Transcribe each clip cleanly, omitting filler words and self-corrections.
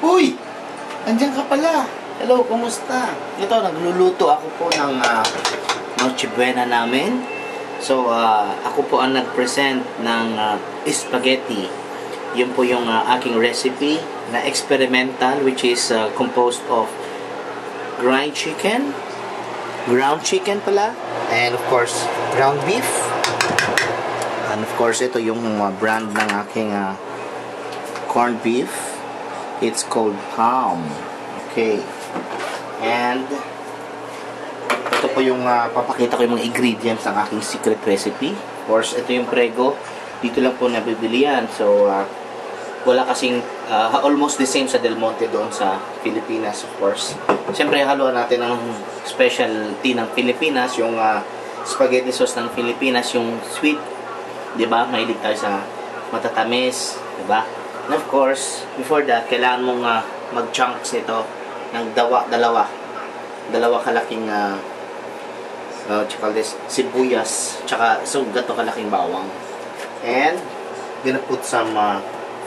Uy! Andiyan ka pala. Hello, kumusta? Ito, nagluluto ako po ng Noche Buena namin. So, ako po ang nag-present ng spaghetti. Yun po yung aking recipe na experimental, which is composed of ground chicken pala, and of course, ground beef. And of course, ito yung brand ng aking corned beef. It's called Palm. Okay. And ito po yung papakita ko yung mga ingredients ng aking secret recipe. Of course, ito yung prego. Dito lang po nabibili yan. So, wala kasing almost the same sa Del Monte doon sa Pilipinas, of course. Siyempre, haluan natin ang specialty ng Pilipinas, yung spaghetti sauce ng Pilipinas, yung sweet, 'di ba? Mahilig tayo sa matatamis, 'di ba? And of course, before that, kailangan mong mag-chunks nito ng dalawa kalaking sibuyas, tsaka gato kalaking bawang. And gonna put some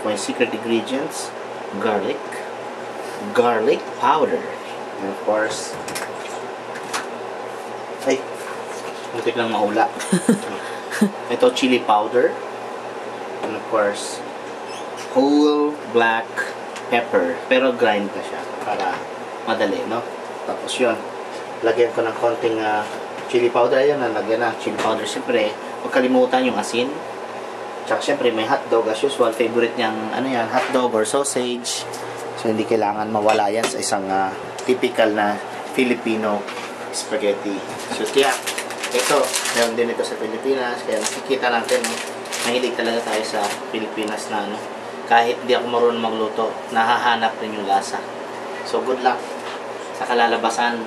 my secret ingredients, garlic powder, and of course, ay, muntik lang mahula. Ito, chili powder, and of course, whole black pepper, pero grind pa siya para madali, no? Tapos yun, lagyan ko ng konting chili powder. Ayan, nalagyan na chili powder. Siyempre, huwag kalimutan yung asin. Tsaka siyempre, may hotdog as usual. Favorite niyang, hotdog or sausage. So, hindi kailangan mawala yan sa isang typical na Filipino spaghetti. So, kaya, ito, meron din ito sa Pilipinas. Kaya nakikita natin, mahilig talaga tayo sa Pilipinas na, kahit di ako marunong magluto, nahahanap rin yung lasa. So, good luck sa kalalabasan.